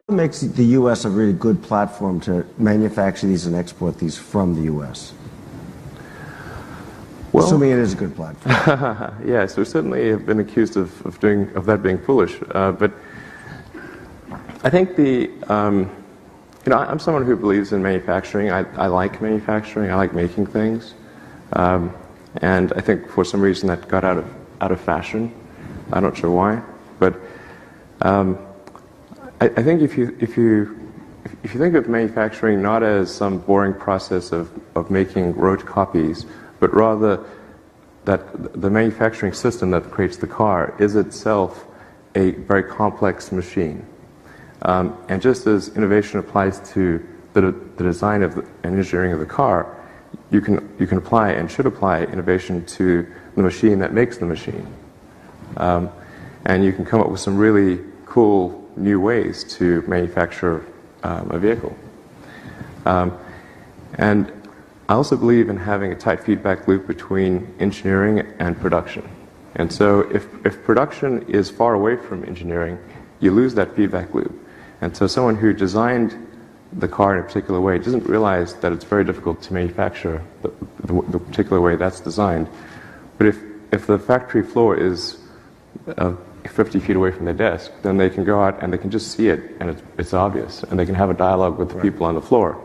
What makes the U.S. a really good platform to manufacture these and export these from the U.S.? Well, assuming it is a good platform. Yes, we certainly have been accused of that being foolish. But I think I'm someone who believes in manufacturing. I like manufacturing. I like making things. And I think for some reason that got out of fashion. I'm not sure why, but I think if you think of manufacturing not as some boring process of making rote copies, but rather that the manufacturing system that creates the car is itself a very complex machine. And just as innovation applies to the design of and engineering of the car, you can apply and should apply innovation to the machine that makes the machine. And you can come up with some really cool new ways to manufacture a vehicle. And I also believe in having a tight feedback loop between engineering and production. And so if production is far away from engineering, you lose that feedback loop. And so someone who designed the car in a particular way doesn't realize that it's very difficult to manufacture the particular way that's designed. But if the factory floor is 50 feet away from their desk, then they can go out and they can just see it, and it's obvious, and they can have a dialogue with the people on the floor.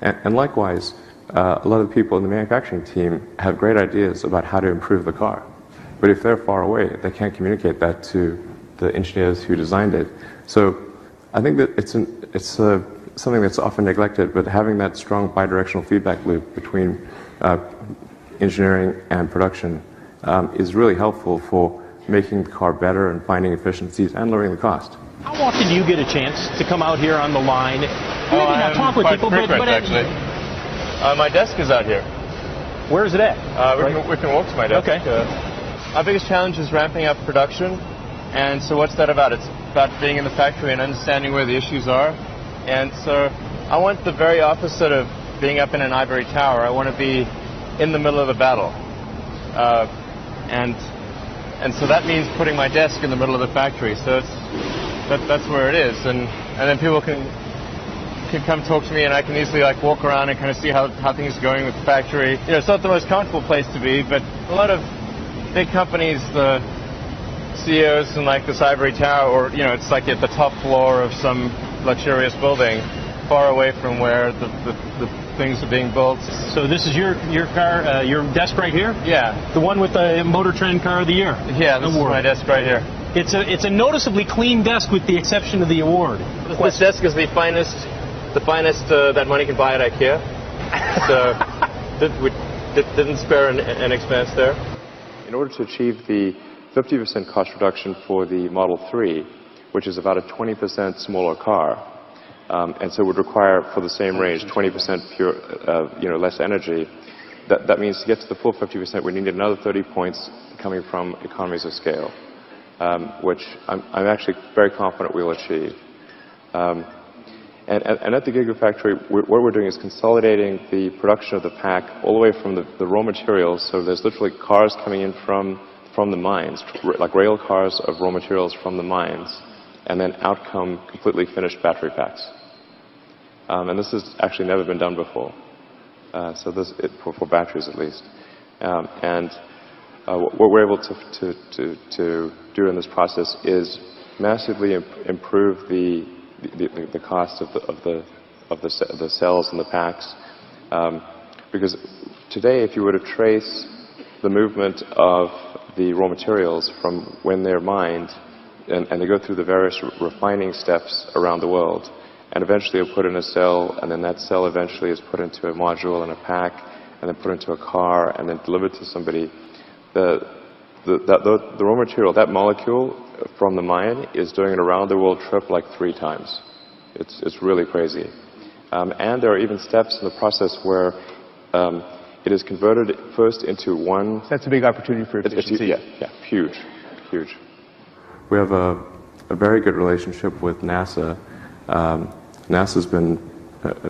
And likewise, a lot of the people in the manufacturing team have great ideas about how to improve the car. But if they're far away, they can't communicate that to the engineers who designed it. So I think that it's something that's often neglected, but having that strong bidirectional feedback loop between engineering and production is really helpful for making the car better and finding efficiencies and lowering the cost. How often do you get a chance to come out here on the line? Maybe not talk with people, frequent, but actually. My desk is out here. Where is it at? We can walk to my desk. Okay. Our biggest challenge is ramping up production. And so what's that about? It's about being in the factory and understanding where the issues are. And so I want the very opposite of being up in an ivory tower. I want to be in the middle of the battle. And so that means putting my desk in the middle of the factory. So that's where it is. And then people can come talk to me, and I can easily walk around and kind of see how things are going with the factory. It's not the most comfortable place to be, but a lot of big companies, the CEOs in this ivory tower, or it's like at the top floor of some luxurious building, far away from where the things are being built. So this is your car, your desk right here? Yeah. The one with the Motor Trend Car of the Year? Yeah, this is my desk right here. It's a noticeably clean desk with the exception of the award. This desk is the finest that money can buy at IKEA. So we didn't spare an expense there. In order to achieve the 50% cost reduction for the Model 3, which is about a 20% smaller car, and so would require, for the same range, 20% pure, less energy. That means to get to the full 50%, we need another 30 points coming from economies of scale, which I'm actually very confident we'll achieve. And at the Gigafactory, what we're doing is consolidating the production of the pack all the way from the raw materials. So there's literally cars coming in from the mines, like rail cars of raw materials from the mines, and then out come completely finished battery packs. And this has actually never been done before. So for batteries at least. What we're able to do in this process is massively improve the cost of the cells and the packs, because today, if you were to trace the movement of the raw materials from when they're mined, and they go through the various refining steps around the world, and eventually are put in a cell, and then that cell eventually is put into a module and a pack, and then put into a car, and then delivered to somebody. The raw material, that molecule from the mine, is doing an around-the-world trip 3 times. It's really crazy. And there are even steps in the process where it is converted first into one... That's a big opportunity for efficiency. Yeah, huge. We have a very good relationship with NASA. NASA's been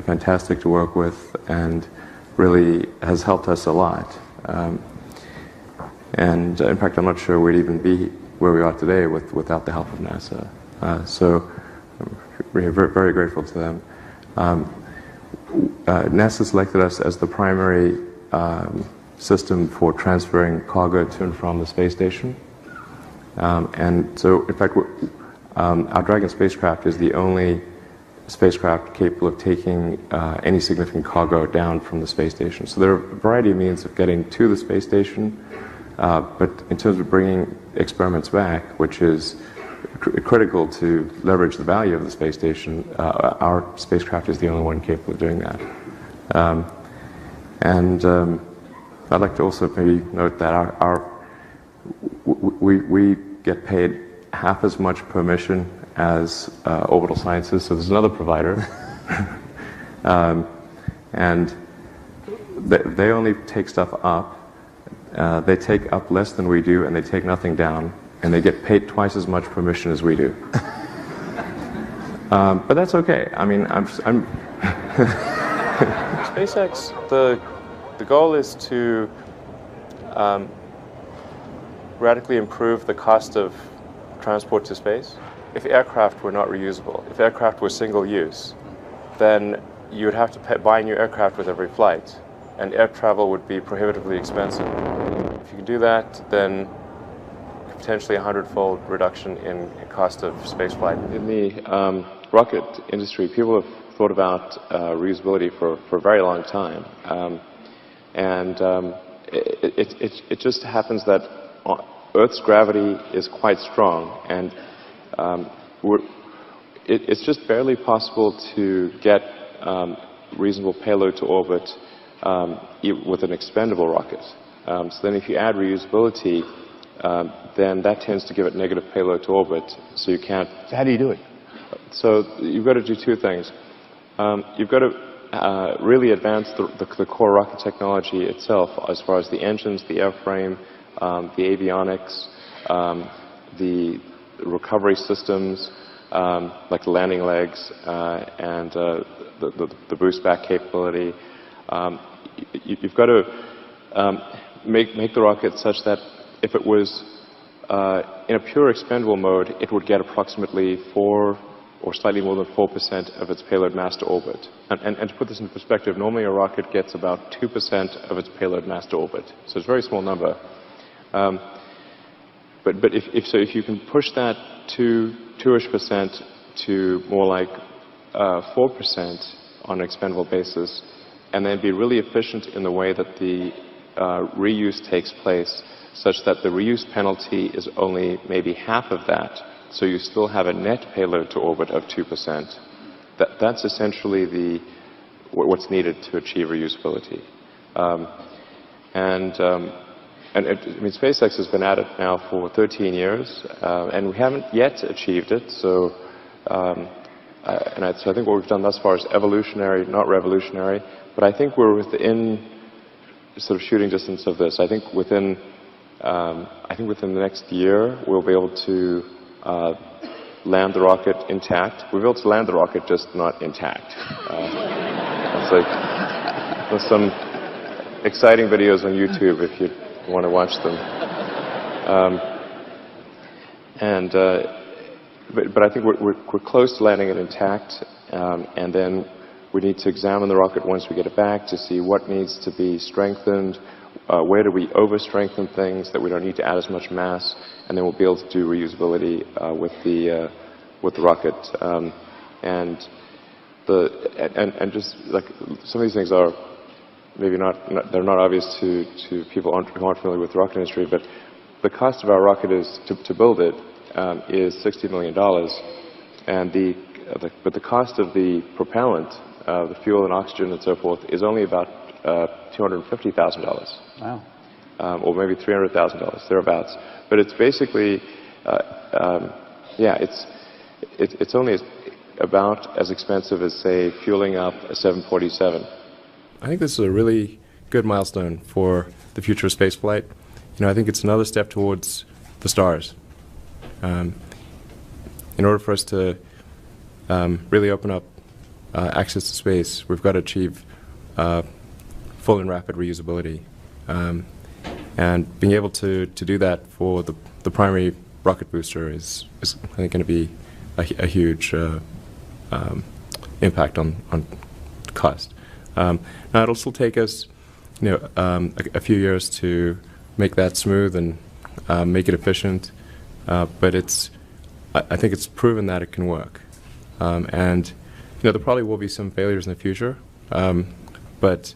fantastic to work with and really has helped us a lot. And in fact, I'm not sure we'd even be where we are today without the help of NASA. So we're very grateful to them. NASA selected us as the primary system for transferring cargo to and from the space station. And so, in fact, our Dragon spacecraft is the only spacecraft capable of taking any significant cargo down from the space station. So there are a variety of means of getting to the space station, but in terms of bringing experiments back, which is critical to leverage the value of the space station, our spacecraft is the only one capable of doing that. I'd like to also maybe note that we get paid half as much per mission as Orbital Sciences, so there's another provider. And they only take stuff up. They take up less than we do, and they take nothing down, and they get paid twice as much per mission as we do. But that's okay. I mean, I'm SpaceX, the goal is to radically improve the cost of transport to space. If aircraft were not reusable, if aircraft were single use, then you would have to buy new aircraft with every flight, and air travel would be prohibitively expensive. If you can do that, then potentially a 100-fold reduction in cost of spaceflight. In the rocket industry, people have thought about reusability for a very long time. It just happens that Earth's gravity is quite strong, and it's just barely possible to get reasonable payload to orbit with an expendable rocket. So then if you add reusability, then that tends to give it negative payload to orbit, so you can't... So how do you do it? So you've got to do two things. You've got to really advance the core rocket technology itself, as far as the engines, the airframe, the avionics, the recovery systems, like the landing legs, and the boost back capability. You've got to make the rocket such that if it was in a pure expendable mode, it would get approximately 4 or slightly more than 4% of its payload mass to orbit. And to put this into perspective, normally a rocket gets about 2% of its payload mass to orbit. So it's a very small number. But if you can push that to 2-ish% to more like 4% on an expendable basis, and then be really efficient in the way that the reuse takes place, such that the reuse penalty is only maybe half of that, so you still have a net payload to orbit of 2%. That's essentially what's needed to achieve reusability. SpaceX has been at it now for 13 years, and we haven't yet achieved it. So, so I think what we've done thus far is evolutionary, not revolutionary. But I think we're within sort of shooting distance of this. I think within the next year we'll be able to land the rocket intact. We'll be able to land the rocket, just not intact. It's like there's some exciting videos on YouTube if you want to watch them. But I think we're close to landing it intact, and then we need to examine the rocket once we get it back to see what needs to be strengthened, where do we over-strengthen things that we don't need to add as much mass, and then we'll be able to do reusability with the rocket. And just like some of these things are maybe they're not obvious to people who aren't familiar with the rocket industry, but the cost of our rocket is to build it is $60 million, and but the cost of the propellant, the fuel and oxygen and so forth, is only about $250,000. Wow. Or maybe $300,000 thereabouts. But it's basically, it's only about as expensive as, say, fueling up a 747. I think this is a really good milestone for the future of spaceflight. I think it's another step towards the stars. In order for us to really open up access to space, we've got to achieve full and rapid reusability. And being able to do that for the primary rocket booster is I think, going to be a huge impact on cost. Now it'll still take us, a few years to make that smooth and make it efficient, but I think it's proven that it can work. And there probably will be some failures in the future, but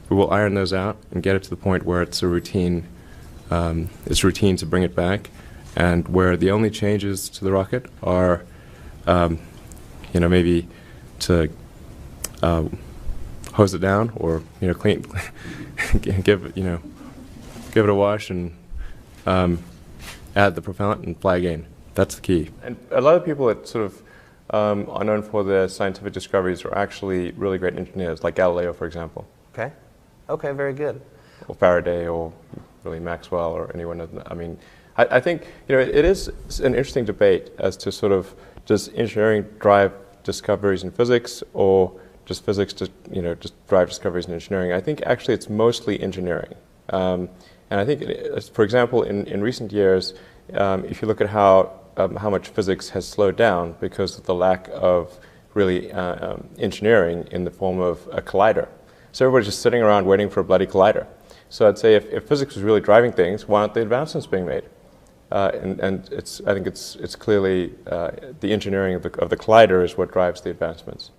we will iron those out and get it to the point where it's a routine. It's routine to bring it back, and where the only changes to the rocket are, maybe to hose it down or clean, give it a wash and add the propellant and fly again. That's the key. And a lot of people that sort of are known for their scientific discoveries are actually really great engineers, like Galileo, for example. Okay. Okay, very good. Or Faraday, or really Maxwell, or anyone. I mean, I think it is an interesting debate as to sort of, does engineering drive discoveries in physics, or does physics just drive discoveries in engineering? I think actually it's mostly engineering. And I think, for example, in recent years, if you look at how much physics has slowed down because of the lack of really engineering in the form of a collider. So everybody's just sitting around waiting for a bloody collider. So I'd say if physics was really driving things, why aren't the advancements being made? And I think it's clearly the engineering of the collider is what drives the advancements.